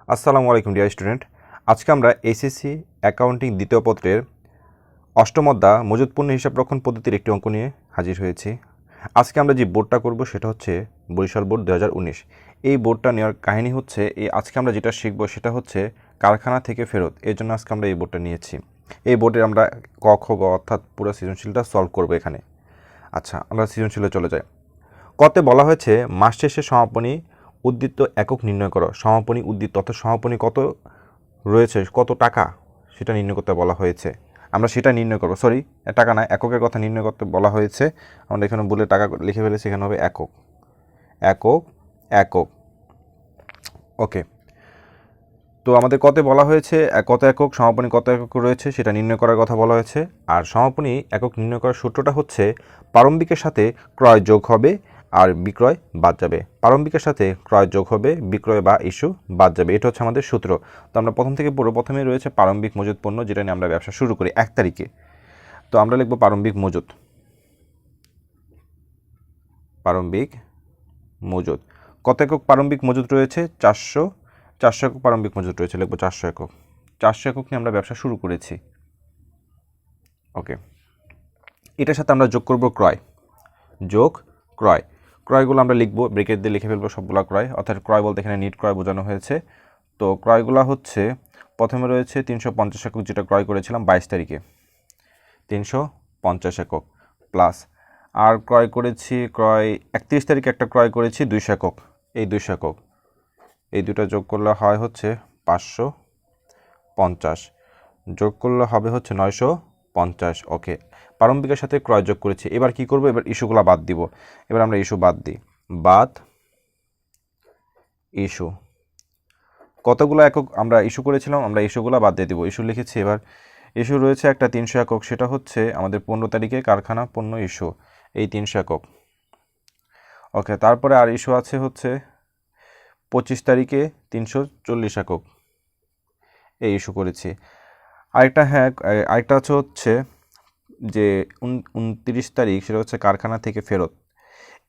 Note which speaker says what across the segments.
Speaker 1: আসসালামু আলাইকুম dear student. আজকে আমরা এইচএসসি অ্যাকাউন্টিং দ্বিতীয় পত্রের অষ্টম অধ্যায় মজুত পণ্য হিসাব রক্ষণ পদ্ধতির একটি অঙ্ক নিয়ে হাজির হয়েছি। আজকে আমরা যে বোর্ডটা করব সেটা হচ্ছে বরিশাল বোর্ড 2019। এই বোর্ডটা নেওয়ার কাহিনী হচ্ছে আজকে আমরা যেটা শিখব সেটা হচ্ছে কারখানা থেকে ফেরত। এর জন্য আজকে আমরা এই বোর্ডটা নিয়েছি। এই বোর্ডের আমরা ক খ গ অর্থাৎ পুরো সৃজনশীলটা সলভ করব এখানে। আচ্ছা, আমরা সৃজনশীলে চলে যাই। কতে বলা হয়েছে মাস শেষে সমাপনী উদ্দীপ্ত একক নির্ণয় করো। সমাপনী উদ্দীপ্ত অর্থাৎ সমাপনী কত রয়েছে, কত টাকা সেটা নির্ণয় করতে বলা হয়েছে। আমরা সেটা নির্ণয় করবো, সরি টাকা না, এককের কথা নির্ণয় করতে বলা হয়েছে। আমরা এখানে বলে টাকা লিখে ফেলেছি, এখানে হবে একক একক একক। ওকে, তো আমাদের কত বলা হয়েছে কত একক সমাপনী কত একক রয়েছে সেটা নির্ণয় করার কথা বলা হয়েছে। আর সমাপনী একক নির্ণয় করার সূত্রটা হচ্ছে প্রারম্ভিকের সাথে ক্রয় যোগ হবে আর বিক্রয় বাদ যাবে। প্রারম্ভিকের সাথে ক্রয় যোগ হবে, বিক্রয় বা ইস্যু বাদ যাবে। এটা হচ্ছে আমাদের সূত্র। তো আমরা প্রথম থেকে প্রথমেই রয়েছে প্রারম্ভিক মজুত পণ্য, যেটা নিয়ে আমরা ব্যবসা শুরু করি 1 তারিখে। তো আমরা লিখব প্রারম্ভিক মজুত। প্রারম্ভিক মজুত কত একক প্রারম্ভিক মজুত রয়েছে? 400 একক প্রারম্ভিক মজুত রয়েছে, লিখব 400 একক। 400 একক নিয়ে আমরা ব্যবসা শুরু করেছি। ওকে, এটার সাথে আমরা যোগ করব ক্রয়। যোগ ক্রয়, ক্রয়গুলো আমরা লিখব, ব্রেকেট দিয়ে লিখে ফেলবো সবগুলো ক্রয়, অর্থাৎ ক্রয় বলতে এখানে নিট ক্রয় বোঝানো হয়েছে। তো ক্রয়গুলো হচ্ছে প্রথমে রয়েছে 350 একক, যেটা ক্রয় করেছিলাম 22 তারিখে, 350 একক প্লাস আর ক্রয় করেছি, ক্রয় 31 তারিখে একটা ক্রয় করেছি 200 একক। এই 200 একক, এই দুটো যোগ করলে হয় হচ্ছে 550, যোগ করলে হবে হচ্ছে 950। ওকে, প্রারম্ভিকের সাথে ক্রয় যোগ করেছি। এবার কি করব? এবার ইস্যুগুলো বাদ দিব। এবার আমরা ইস্যু বাদ দিই, বাদ ইস্যু। কতগুলো একক আমরা ইস্যু করেছিলাম, আমরা ইস্যুগুলো বাদ দিয়ে দিব। ইস্যু লিখেছি। এবার ইস্যু রয়েছে একটা 300 একক, সেটা হচ্ছে আমাদের 15 তারিখে কারখানা পণ্য ইস্যু, এই 300 একক। ওকে, তারপরে আর ইস্যু আছে হচ্ছে 25 তারিখে 340 একক, এই ইস্যু করেছি। আরেকটা, হ্যাঁ আরেকটা হচ্ছে যে 29 তারিখ, সেটা হচ্ছে কারখানা থেকে ফেরত।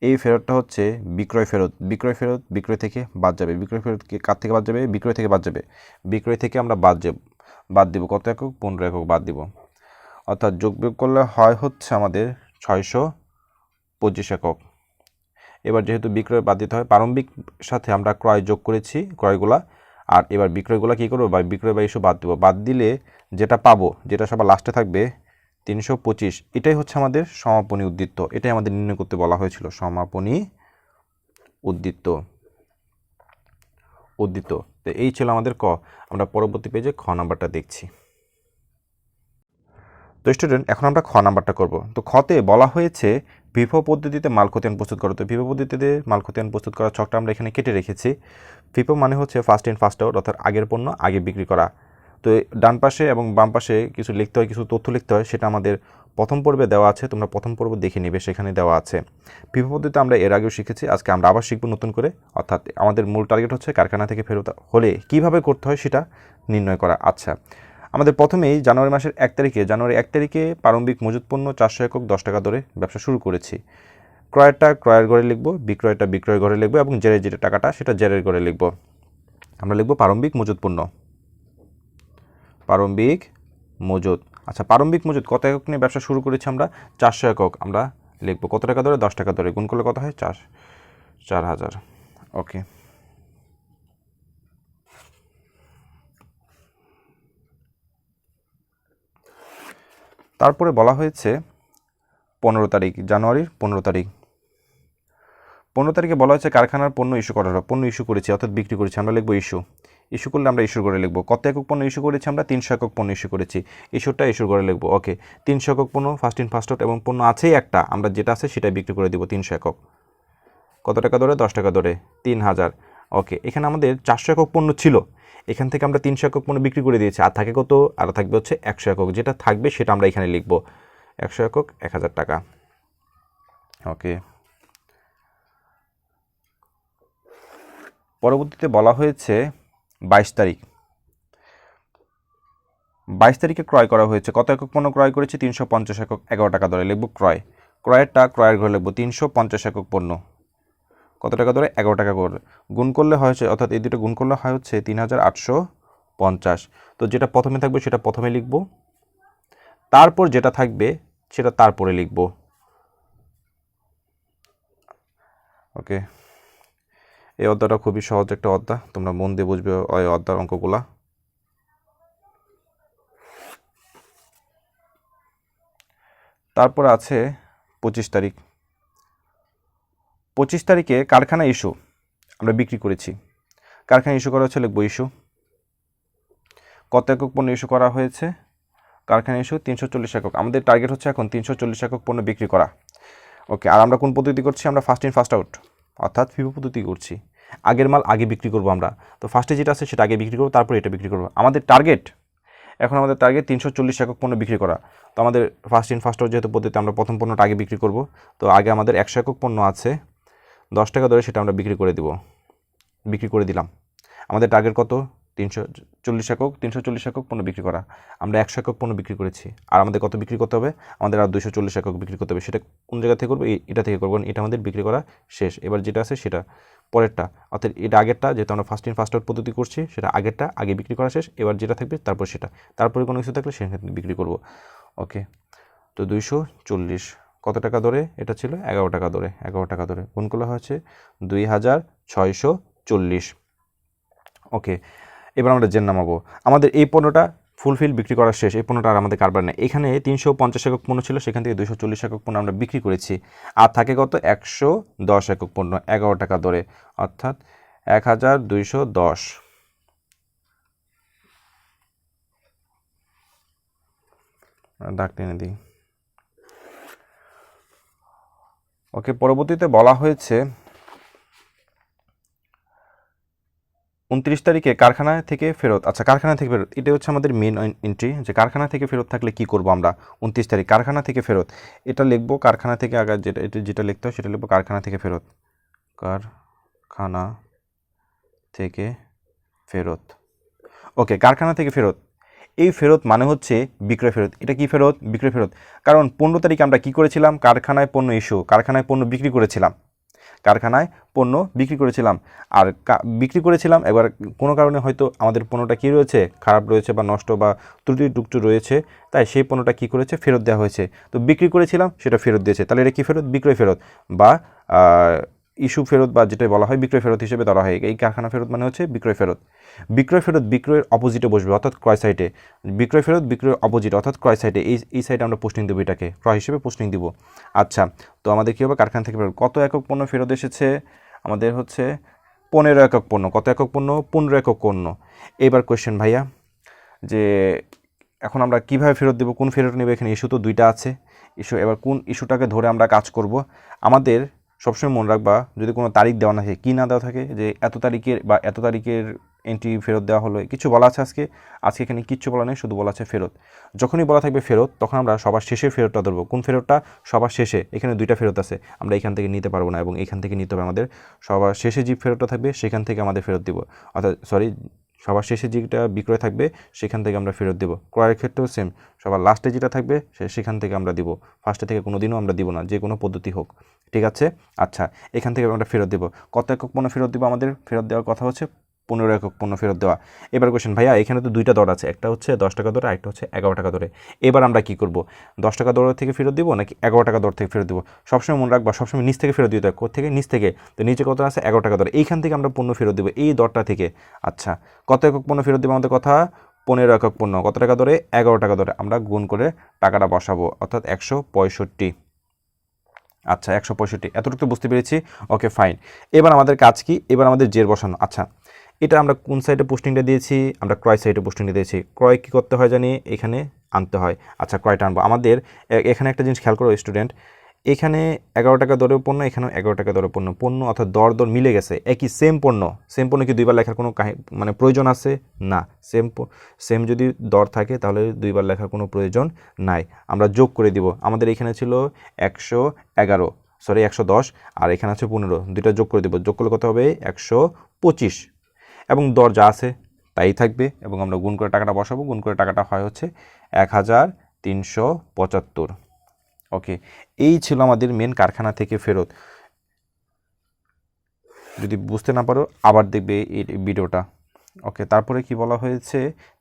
Speaker 1: এই ফেরতটা হচ্ছে বিক্রয় ফেরত। বিক্রয় ফেরত বিক্রয় থেকে বাদ যাবে। বিক্রয় ফেরত কার থেকে বাদ যাবে? বিক্রয় থেকে বাদ যাবে। বিক্রয় থেকে আমরা বাদ দিব কত একক? 15 একক বাদ দিব। অর্থাৎ যোগ বিয়োগ করলে হয় হচ্ছে আমাদের 625 একক। এবার যেহেতু বিক্রয় বাদ দিতে হয়, প্রারম্ভিক সাথে আমরা ক্রয় যোগ করেছি ক্রয়গুলা, আর এবার বিক্রয়গুলো কী করবো? বা বিক্রয় বা ইস্যু বাদ দেবো। বাদ দিলে যেটা পাবো, যেটা সবার লাস্টে থাকবে 325, এটাই হচ্ছে আমাদের সমাপনী উদ্দীপ্ত। এটাই আমাদের নির্ণয় করতে বলা হয়েছিল, সমাপনী উদ্দীপ্ত। তো এই ছিল আমাদের ক। আমরা পরবর্তী পেজে খ নাম্বারটা দেখছি। তো স্টুডেন্ট, এখন আমরা খ নাম্বারটা করব। তো খতে বলা হয়েছে ভিভো পদ্ধতিতে মাল খতিয়ান প্রস্তুত করো। তো ভিভো পদ্ধতিতে মাল খতিয়ান প্রস্তুত করার ছকটা আমরা এখানে কেটে রেখেছি। ভিভো মানে হচ্ছে ফার্স্ট ইন ফার্স্ট আউট, অর্থাৎ আগের পণ্য আগে বিক্রি করা। তো ডান পাশে এবং বাম পাশে কিছু লিখতে হয়, কিছু তথ্য লিখতে হয়, সেটা আমাদের প্রথম পর্বে দেওয়া আছে। তোমরা প্রথম পর্ব দেখে নিবে, সেখানে দেওয়া আছে। ভিভো পদ্ধতিতে আমরা এর আগেও শিখেছি, আজকে আমরা আবার শিখব নতুন করে। অর্থাৎ আমাদের মূল টার্গেট হচ্ছে কারখানা থেকে ফেরত হলে কীভাবে করতে হয় সেটা নির্ণয় করা। আচ্ছা, আমাদের প্রথমেই জানুয়ারি 1 তারিখে প্রারম্ভিক মজুত পণ্য 400 একক 10 টাকা দরে ব্যবসা শুরু করেছি। ক্রয়টা ক্রয়ের ঘরে লিখব, বিক্রয়টা বিক্রয়ের ঘরে লিখব, এবং জেরের যেটা টাকাটা সেটা জেরের ঘরে লিখব। আমরা লিখব প্রারম্ভিক মজুত পণ্য, প্রারম্ভিক মজুত। আচ্ছা, প্রারম্ভিক মজুত কত একক নিয়ে ব্যবসা শুরু করেছি আমরা? 400 একক। আমরা লিখব কত টাকা দরে? 10 টাকা দরে। গুণ করলে কত হয়? 4000। ওকে, তারপরে বলা হয়েছে 15 তারিখ, জানুয়ারির 15 তারিখ। 15 তারিখে বলা হয়েছে কারখানার পণ্য ইস্যু করা হলো। পণ্য ইস্যু করেছি অর্থাৎ বিক্রি করেছি, আমরা লিখবো ইস্যু। ইস্যু করলে আমরা ইস্যুর ঘরে লিখবো। কত একক পণ্য ইস্যু করেছি আমরা? 300 একক পণ্য ইস্যু করেছি। ইস্যুটা ইস্যুর ঘরে লিখবো। ওকে, 300 একক পণ্য ফার্স্ট ইন ফার্স্ট আউট, এবং পণ্য আছেই একটা, আমরা যেটা আছে সেটাই বিক্রি করে দিব 300 একক। কত টাকা দরে? 10 টাকা দরে, 3000। ওকে, এখানে আমাদের 400 একক পণ্য ছিল, এখান থেকে আমরা 300 একক পণ্য বিক্রি করে দিয়েছি। আর থাকে কত? আর থাকবে হচ্ছে 100 একক। যেটা থাকবে সেটা আমরা এখানে লিখবো। 100 একক 1000 টাকা। ওকে, পরবর্তীতে বলা হয়েছে 22 তারিখ। 22 তারিখে ক্রয় করা হয়েছে। কত একক পণ্য ক্রয় করেছি? 350 একক, 11 টাকা দরে লিখব ক্রয়। ক্রয়েরটা ক্রয়ের ঘরে লিখব, 350 একক পণ্য। কত টাকা দরে 11 টাকা করে গুণ করলে হচ্ছে, অর্থাৎ এই দুটো গুণ করলে হয় হচ্ছে 3850। তো যেটা প্রথমে থাকবে সেটা প্রথমে লিখব, তারপর যেটা থাকবে সেটা তারপরে লিখব। ওকে, এই অধ্যায়টা খুবই সহজ একটা অধ্যায়, তোমরা মন দিয়ে বুঝবে ওই অধ্যায়ের অঙ্কগুলা। তারপর আছে 25 তারিখ। 25 তারিখে কারখানা ইস্যু আমরা বিক্রি করেছি। কারখানা ইস্যু করা হচ্ছে, লিখব ইস্যু। কত একক পণ্য ইস্যু করা হয়েছে? কারখানা ইস্যু 340 একক। আমাদের টার্গেট হচ্ছে এখন 340 একক পণ্য বিক্রি করা। ওকে, আর আমরা কোন পদ্ধতি করছি? আমরা ফার্স্ট ইন ফার্স্ট আউট, অর্থাৎ ফিফো পদ্ধতি করছি। আগের মাল আগে বিক্রি করব আমরা। তো ফার্স্টে যেটা আছে সেটা আগে বিক্রি করবো, তারপরে এটা বিক্রি করবো। আমাদের টার্গেট 340 একক পণ্য বিক্রি করা। তো আমাদের ফার্স্ট ইন ফার্স্ট আউট যেহেতু পদ্ধতি, আমরা প্রথম পণ্যটা আগে বিক্রি করব। তো আগে আমাদের 100 একক পণ্য আছে, 10 টাকা ধরে সেটা আমরা বিক্রি করে দিলাম। আমাদের টার্গেট কত? 340 একক পণ্য বিক্রি করা। আমরা 100 একক পণ্য বিক্রি করেছি, আর আমাদের কত বিক্রি করতে হবে? আমাদের আর 240 একক বিক্রি করতে হবে। সেটা কোন জায়গা থেকে করবো? এটা থেকে করবো, এটা আমাদের বিক্রি করা শেষ। এবার যেটা আছে সেটা পরেরটা, অর্থাৎ এটা আগেরটা, যেহেতু আমরা ফার্স্ট ইন ফার্স্ট আউট পদ্ধতি করছি, সেটা আগেরটা আগে বিক্রি করা শেষ। এবার যেটা থাকবে তারপর সেটা, তারপরে কোনো কিছু থাকলে সেখানে বিক্রি করব। ওকে, তো 240 কত টাকা ধরে? এটা ছিল 11 টাকা ধরে। 11 টাকা ধরে গুণ করলে হচ্ছে 2640। ওকে, এবার আমরা জেন নামাবো। আমাদের এই পণ্যটা ফুলফিল বিক্রি করা শেষ, এই পণ্যটা আর আমাদের কারবার নেই। এখানে 350 একক পণ্য ছিল, সেখান থেকে 240 একক পণ্য আমরা বিক্রি করেছি। আর থাকে কত? 110 একক পণ্য 11 টাকা ধরে, অর্থাৎ 1210। দাগ টেনে দিই। ওকে, পরবর্তীতে বলা হয়েছে 29 তারিখে কারখানা থেকে ফেরত। আচ্ছা, কারখানা থেকে ফেরত, এটা হচ্ছে আমাদের মেন এন্ট্রি, যে কারখানা থেকে ফেরত থাকলে কি করব আমরা। 29 তারিখ কারখানা থেকে ফেরত, এটা লিখবো কারখানা থেকে। আগে যেটা লিখতে হয় সেটা লিখবো কারখানা থেকে ফেরত। কারখানা থেকে ফেরত। ওকে, কারখানা থেকে ফেরত, এই ফেরত মানে হচ্ছে বিক্রয় ফেরত। এটা কি ফেরত? বিক্রয় ফেরত। কারণ 15 তারিখে আমরা কি করেছিলাম? কারখানায় পণ্য ইস্যু, কারখানায় পণ্য বিক্রি করেছিলাম। আর বিক্রি করেছিলাম। এবার কোনো কারণে হয়তো আমাদের পণ্যটা কী রয়েছে? খারাপ রয়েছে বা নষ্ট বা ত্রুটি টুকটু রয়েছে, তাই সেই পণ্যটা কী করেছে? ফেরত দেওয়া হয়েছে। তো বিক্রি করেছিলাম, সেটা ফেরত দিয়েছে, তাহলে এটা কী ফেরত? বিক্রয় ফেরত বা ইস্যু ফেরত, বা যেটা বলা হয় বিক্রয় ফেরত হিসেবে ধরা হয়। এই কারখানা ফেরত মানে হচ্ছে বিক্রয় ফেরত। বিক্রয় ফেরত বিক্রয়ের অপোজিটে বসবে, অর্থাৎ ক্রয় সাইডে। বিক্রয় ফেরত বিক্রয়ের অপোজিট, অর্থাৎ ক্রয় সাইডে। এই সাইডে আমরা পোস্টিং দেবো, এটাকে ক্রয় হিসেবে পোস্টিং দিব। আচ্ছা, তো আমাদের কী হবে? কারখানা থেকে ফেরত কত একক পণ্য ফেরত এসেছে? আমাদের হচ্ছে 15 একক পণ্য। কত একক পণ্য? 15 একক পণ্য। এবার কোয়েশ্চেন ভাইয়া, যে এখন আমরা কিভাবে ফেরত দেবো, কোন ফেরত নেব? এখানে ইস্যু তো দুইটা আছে, ইস্যু। এবার কোন ইস্যুটাকে ধরে আমরা কাজ করব? আমাদের সবসময় মনে রাখবা, যদি কোনো তারিখ দেওয়া না থাকে, কী না দেওয়া থাকে, যে এত তারিখের বা এত তারিখের এন্ট্রি ফেরত দেওয়া হলো, কিছু বলা আছে আজকে এখানে কিচ্ছু বলা নেই, শুধু বলা আছে ফেরত। যখনই বলা থাকবে ফেরত, তখন আমরা সবার শেষে ফেরতটা ধরবো। কোন ফেরতটা? সবার শেষে। এখানে দুইটা ফেরত আছে, আমরা এখান থেকে নিতে পারবো না, এবং এখান থেকে নিতে হবে আমাদের। সবার শেষে যে ফেরতটা থাকবে সেখান থেকে আমাদের ফেরত দিব, অর্থাৎ সবার শেষে যেটা বিক্রয় থাকবে সেখান থেকে আমরা ফেরত দেবো। ক্রয়ের ক্ষেত্রেও সেম, সবার লাস্টে যেটা থাকবে সেখান থেকে আমরা দিব, ফার্স্টে থেকে কোনো দিনও আমরা দিব না, যে কোনো পদ্ধতি হোক। ঠিক আছে? আচ্ছা, এখান থেকে আমরা ফেরত দেবো। কত একক পণ্য ফেরত দেবো? আমাদের ফেরত দেওয়ার কথা হচ্ছে 15 একক পণ্য ফেরত দেওয়া। এবার কোয়েশ্চেন, ভাইয়া এখানে তো দুইটা দর আছে, একটা হচ্ছে 10 টাকা দরে, আরেকটা হচ্ছে 11 টাকা দরে। এবার আমরা কি করব? 10 টাকা দর থেকে ফেরত দিব নাকি 11 টাকা দর থেকে ফেরত দিব? সবসময় মনে রাখবা, সবসময় নিচ থেকে ফেরত দিতে হয়। কোথা থেকে? নিচ থেকে। তো নিচে কত আছে? 11 টাকা দরে। এইখান থেকে আমরা পণ্য ফেরত দেবো, এই দরটা থেকে। আচ্ছা, কত একক পণ্য ফেরত দেবো? আমাদের কথা 15 একক পণ্য। কত টাকা দরে? 11 টাকা দরে। আমরা গুণ করে টাকাটা বসাবো, অর্থাৎ 165। আচ্ছা, 165, এতটুকু বুঝতে পেরেছি। ওকে, ফাইন। এবার আমাদের কাজ কি? এবার আমাদের জের বসানো। আচ্ছা, এটা আমরা কোন সাইডে পোস্টিংটা দিয়েছি? আমরা ক্রয় সাইডে পোস্টিংটা দিয়েছি। ক্রয় কী করতে হয় জানি? এখানে আনতে হয়। আচ্ছা, ক্রয়টা আনবো। আমাদের এখানে একটা জিনিস খেয়াল করো স্টুডেন্ট, এখানে 11 টাকা দরের পণ্য, এখানেও 11 টাকা দরের পণ্য, অর্থাৎ দর মিলে গেছে। একই সেম পণ্য কি দুইবার লেখার কোনো মানে প্রয়োজন আছে? না। সেম যদি দর থাকে তাহলে দুইবার লেখার কোনো প্রয়োজন নাই। আমরা যোগ করে দিব। আমাদের এখানে ছিল 110, আর এখানে আছে 15, দুইটা যোগ করে দিব। যোগ করলে কত হবে? 125, এবং দর যা আছে তাই থাকবে, এবং আমরা গুণ করে টাকাটা বসাবো। গুণ করে টাকাটা হয় হচ্ছে 1375। ওকে, এই ছিল আমাদের মেন কারখানা থেকে ফেরত। যদি বুঝতে না পারো আবার দেখবে এই ভিডিওটা। ওকে, তারপরে কি বলা হয়েছে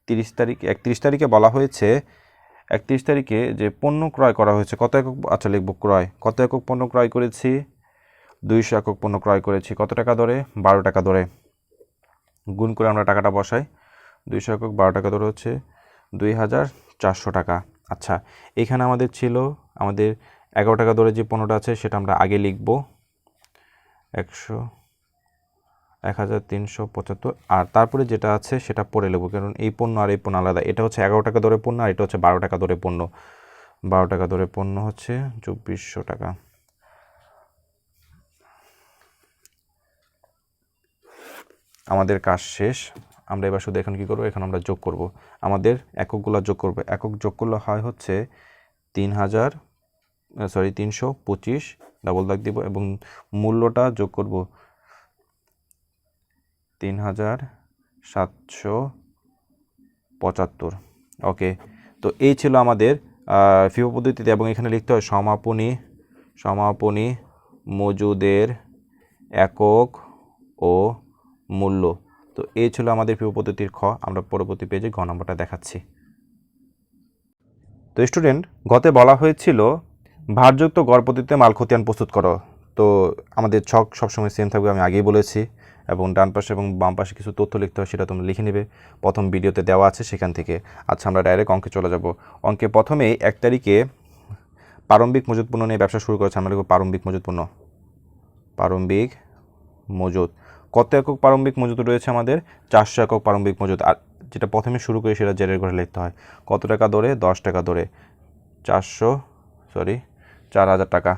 Speaker 1: 31 তারিখে বলা হয়েছে 31 তারিখে যে পণ্য ক্রয় করা হয়েছে কত একক, আচ্ছা লিখব ক্রয়, কত একক পণ্য ক্রয় করেছি, 200 একক পণ্য ক্রয় করেছি, কত টাকা দরে, 12 টাকা দরে। গুণ করে আমরা টাকাটা বসাই, 200 একক 12 টাকা দরে হচ্ছে 2400 টাকা। আচ্ছা, এখানে আমাদের ছিল আমাদের 11 টাকা দরে যে পণ্যটা আছে সেটা আমরা আগে লিখব 1375, আর তারপরে যেটা আছে সেটা পরে নেব, কারণ এই পণ্য আর এই পণ্য আলাদা। এটা হচ্ছে 11 টাকা দরে পণ্য আর এটা হচ্ছে 12 টাকা দরে পণ্য। 12 টাকা দরে পণ্য হচ্ছে 2400 টাকা। আমাদের কাজ শেষ। আমরা এবার শুধু এখন কী করবো, এখন আমরা যোগ করব, আমাদের এককগুলো যোগ করব। একক যোগ করলে হয় হচ্ছে 325, ডাবল দাগ দিব, এবং মূল্যটা যোগ করব 3775। ওকে, তো এই ছিল আমাদের ফিফো পদ্ধতিতে, এবং এখানে লিখতে হয় সমাপনী মজুদের একক ও মূল্য। তো এই ছিল আমাদের ফিফো পদ্ধতির খ। আমরা পরবর্তী পেজে ঘ নম্বরটা দেখাচ্ছি। তো স্টুডেন্ট, গতে বলা হয়েছিল ভারযুক্ত গড় পদ্ধতিতে মাল খতিয়ান প্রস্তুত করো। তো আমাদের ছক সবসময় সেম থাকবে, আমি আগেই বলেছি, এবং ডান পাশে এবং বাম পাশে কিছু তথ্য লিখতে হয়, সেটা তোমরা লিখে নেবে, প্রথম ভিডিওতে দেওয়া আছে সেখান থেকে। আচ্ছা, আমরা ডাইরেক্ট অঙ্কে চলে যাব। অঙ্কে প্রথমেই 1 তারিখে প্রারম্ভিক মজুত পণ্য নিয়ে ব্যবসা শুরু করেছে। আমরা লিখব প্রারম্ভিক মজুত পণ্য, প্রারম্ভিক মজুত। কত একক প্রারম্ভিক মজুত রয়েছে আমাদের? 400 একক প্রারম্ভিক মজুত। আর যেটা প্রথমে শুরু করি সেটা জেরের ঘরে লিখতে হয়। কত টাকা দরে? 10 টাকা দরে। 4000 টাকা,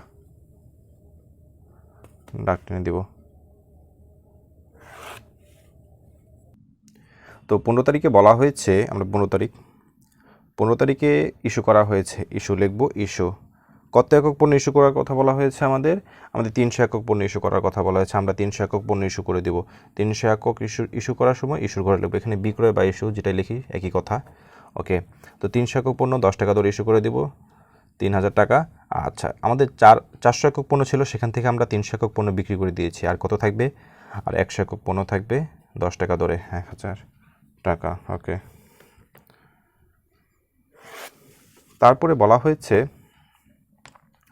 Speaker 1: ডাক টেনে দিব। তো 15 তারিখে বলা হয়েছে, আমরা 15 তারিখে ইস্যু করা হয়েছে, ইস্যু লিখব ইস্যু। কত একক পণ্য ইস্যু করার কথা বলা হয়েছে আমাদের? 300 একক পণ্য ইস্যু করার কথা বলা হয়েছে। আমরা 300 একক পণ্য ইস্যু করে দেব। 300 একক ইস্যু করার সময় ইস্যুর ঘরে লিখব, এখানে বিক্রয় বা ইস্যু যেটাই লিখি একই কথা। ওকে, তো 300 একক পণ্য 10 টাকা দরে ইস্যু করে দেব, 3000 টাকা। আচ্ছা, আমাদের 400 একক পণ্য ছিল, সেখান থেকে আমরা 300 একক পণ্য বিক্রি করে দিয়েছি। আর কত থাকবে? আর 100 একক পণ্য থাকবে 10 টাকা দরে, 1000 টাকা। ওকে, তারপরে বলা হয়েছে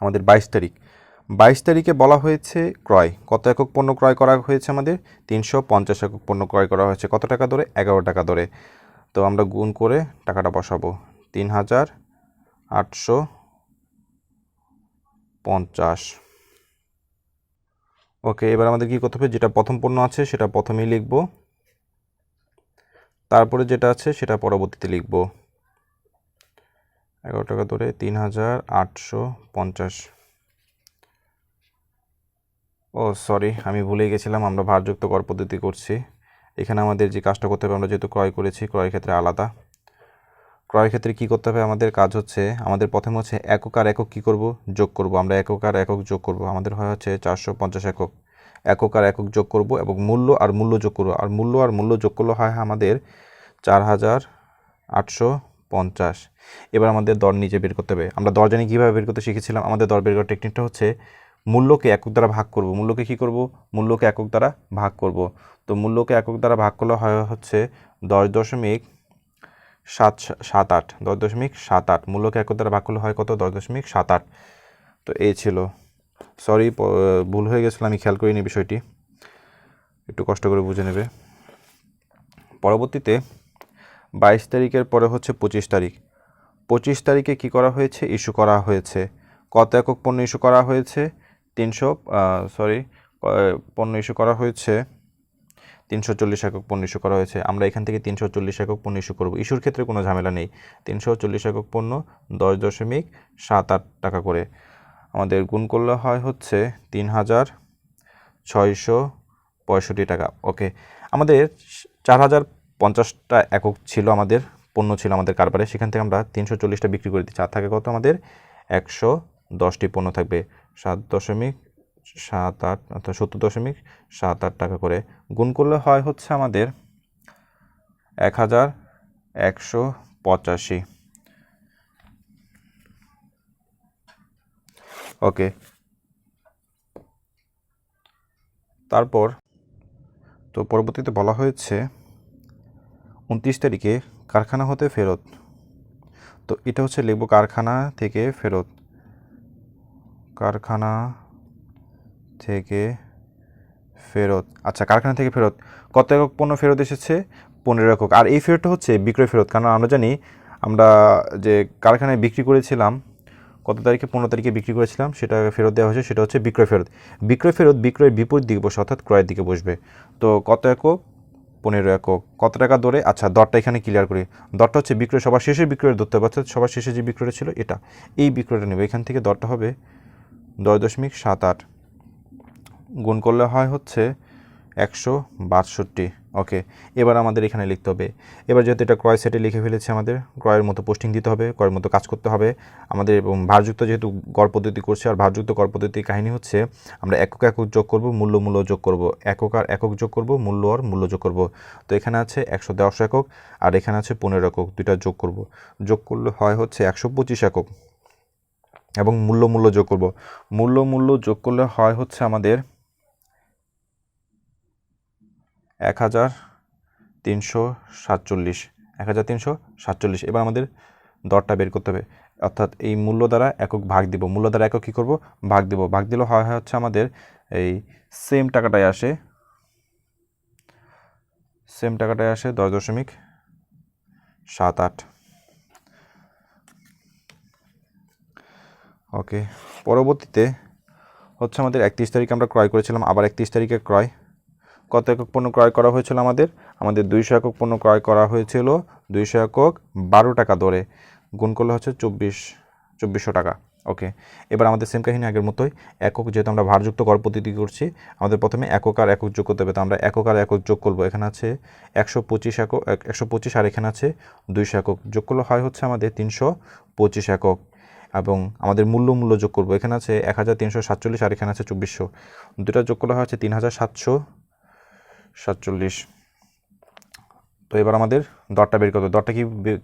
Speaker 1: আমাদের 22 তারিখে বলা হয়েছে ক্রয়। কত একক পণ্য ক্রয় করা হয়েছে আমাদের? 350 একক পণ্য ক্রয় করা হয়েছে। কত টাকা দরে? 11 টাকা দরে। তো আমরা গুণ করে টাকাটা বসাবো, 3850। ওকে, এবার আমাদের কী করতে হবে? যেটা প্রথম পণ্য আছে সেটা প্রথমেই লিখব, তারপরে যেটা আছে সেটা পরবর্তীতে লিখব। 11 টাকা দরে 3850। ও সরি, আমি ভুলে গেছিলাম, আমরা ভারযুক্ত গড় পদ্ধতি করছি। এখানে আমাদের যে কাজটা করতে হবে, আমরা যেহেতু ক্রয় করেছি, ক্রয়ের ক্ষেত্রে আলাদা। ক্রয়ের ক্ষেত্রে কী করতে হবে? আমাদের কাজ হচ্ছে, আমাদের প্রথমে হচ্ছে একক আর একক কী করব? যোগ করব। আমরা একক আর একক যোগ করব। আমাদের হয় হচ্ছে 450 একক। একক আর একক যোগ করব এবং মূল্য আর মূল্য যোগ করব। আর মূল্য যোগ করলে হয় আমাদের 4850। এবার আমাদের দর নিচে বের করতে হবে। আমরা দর জানি কীভাবে বের করতে শিখেছিলাম। আমাদের দর বের করার টেকনিকটা হচ্ছে মূল্যকে একক দ্বারা ভাগ করব। মূল্যকে কী করব? মূল্যকে একক দ্বারা ভাগ করব। তো মূল্যকে একক দ্বারা ভাগ করলে হয় হচ্ছে 10.78। 10.78 মূল্যকে একক দ্বারা ভাগ করলে হয় কত? 10.78। তো এই ছিল, সরি ভুল হয়ে গেছিলো, আমি খেয়াল করিনি বিষয়টি, একটু কষ্ট করে বুঝে নেবে। পরবর্তীতে 22 তারিখের পরে হচ্ছে 25 তারিখ। 25 তারিখে কী করা হয়েছে? ইস্যু করা হয়েছে। কত একক পণ্য ইস্যু করা হয়েছে? পণ্য ইস্যু করা হয়েছে 340 একক পণ্য ইস্যু করা হয়েছে। আমরা এখান থেকে 340 একক পণ্য ইস্যু করব। ইস্যুর ক্ষেত্রে কোনো ঝামেলা নেই। 340 একক পণ্য 10.78 টাকা করে। আমাদের গুণ করলে হয় হচ্ছে 3665 টাকা। ওকে, আমাদের 4050টা একক ছিল, আমাদের পণ্য ছিল আমাদের কারবারে, সেখান থেকে আমরা 340টা বিক্রি করে দিচ্ছি। আর থাকে কত? আমাদের 110টি পণ্য থাকবে, 7.78 অর্থাৎ 70.78 টাকা করে। গুণ করলে হয় হচ্ছে আমাদের 1185। ওকে, তারপর তো পরবর্তীতে বলা হয়েছে 29 তারিখে কারখানা হতে ফেরত। তো এটা হচ্ছে লিখব কারখানা থেকে ফেরত, কারখানা থেকে ফেরত। আচ্ছা, কারখানা থেকে ফেরত কত একক পণ্য ফেরত এসেছে? 15 একক। আর এই ফেরতটা হচ্ছে বিক্রয় ফেরত, কারণ আমরা জানি আমরা যে কারখানায় বিক্রি করেছিলাম কত তারিখে, 15 তারিখে বিক্রি করেছিলাম, সেটা ফেরত দেওয়া হয়েছে, সেটা হচ্ছে বিক্রয় ফেরত। বিক্রয় ফেরত বিক্রয়ের বিপরীত দিকে বসে, অর্থাৎ ক্রয়ের দিকে বসবে। তো কত একক? 15 একক। কত টাকা দরে? আচ্ছা, দরটা এখানে ক্লিয়ার করি। দরটা হচ্ছে বিক্রয় সবার শেষে বিক্রয়ের ধরতে হবে, অর্থাৎ সবার শেষে যে বিক্রয়টা ছিল এটা, এই বিক্রয়টা নেবে। এখান থেকে দরটা হবে 10.78, গুণ করলে হয় হচ্ছে 162। ওকে, এবার আমাদের এখানে লিখতে হবে। এবার যেহেতু এটা ক্রয় সেটে লিখে ফেলেছে, আমাদের ক্রয়ের মতো পোস্টিং দিতে হবে, ক্রয়ের মতো কাজ করতে হবে আমাদের। এবং ভারযুক্ত যেহেতু গড় পদ্ধতি করছে, আর ভারযুক্ত গড় পদ্ধতির কাহিনী হচ্ছে আমরা একক একক যোগ করব, মূল্য মূল্য যোগ করব, একক আর একক যোগ করব, মূল্য আর মূল্য যোগ করব। তো এখানে আছে 110 একক আর এখানে আছে 15 একক, দুইটা যোগ করব। যোগ করলে হয় হচ্ছে 125 একক এবং মূল্য মূল্য যোগ করব। মূল্য মূল্য যোগ করলে হয় হচ্ছে আমাদের 1347। এবার আমাদের দরটা বের করতে হবে, অর্থাৎ এই মূল্য দ্বারা একক ভাগ দিব। মূল্য দ্বারা একক কী করব? ভাগ দিব। ভাগ দিলে হয় হচ্ছে আমাদের এই সেম টাকাটাই আসে, 10.78। ওকে, পরবর্তীতে হচ্ছে আমাদের 31 তারিখে আমরা ক্রয় করেছিলাম, আবার 31 তারিখে ক্রয়। কত একক পণ্য ক্রয় করা হয়েছিল? আমাদের 200 একক পণ্য ক্রয় করা হয়েছিল, 200 একক 12 টাকা দরে, গুণ করলে হচ্ছে 2400 টাকা। ওকে, এবার আমাদের সেম কাহিনী আগের মতোই। একক যেহেতু আমরা ভারযুক্ত গড় পদ্ধতি করছি, আমাদের প্রথমে একক আর একক যোগ করতে হবে। তো আমরা একক আর একক যোগ করব। এখানে আছে 125 একক, 125 আর এখানে আছে 200 একক, যোগ করলে হয় হচ্ছে আমাদের 325 একক। এবং আমাদের মূল্য মূল্য যোগ করব। এখানে আছে 1347 আর এখানে আছে 2400, দুটা যোগ করলে হয় হচ্ছে 3747। তো এবার আমাদের দরটা বের করতে হবে। দরটা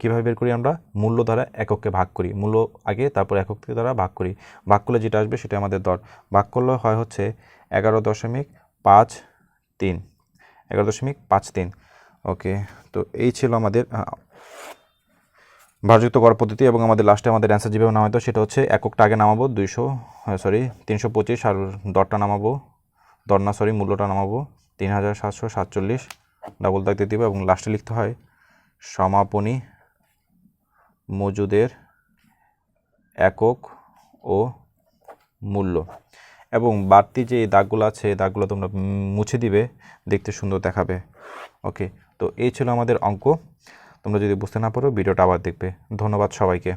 Speaker 1: কীভাবে বের করি? আমরা মূল্য দ্বারা এককে ভাগ করি, মূল্য আগে, তারপর একক দ্বারা ভাগ করি। ভাগ করলে যেটা আসবে সেটা আমাদের দর। ভাগ করলে হয় হচ্ছে 11.53, 11.53। ওকে, তো এই ছিল আমাদের ভারযুক্ত গড় পদ্ধতি। এবং আমাদের লাস্টে আমাদের অ্যান্সার যেভাবে নামাইতো সেটা হচ্ছে এককটা আগে নামাবো 325, আর দরটা নামাবো, মূল্যটা নামাবো 3747, ডাবল দাগ দিয়ে দিব এবং লাস্টে লিখতে হয় সমাপনী মজুদের একক ও মূল্য। এবং বাড়তি যে দাগগুলো আছে, দাগগুলো তোমরা মুছে দিবে, দেখতে সুন্দর দেখাবে। ওকে, তো এই ছিল আমাদের অঙ্ক। তোমরা যদি বুঝতে না পারো ভিডিওটা আবার দেখবে। ধন্যবাদ সবাইকে।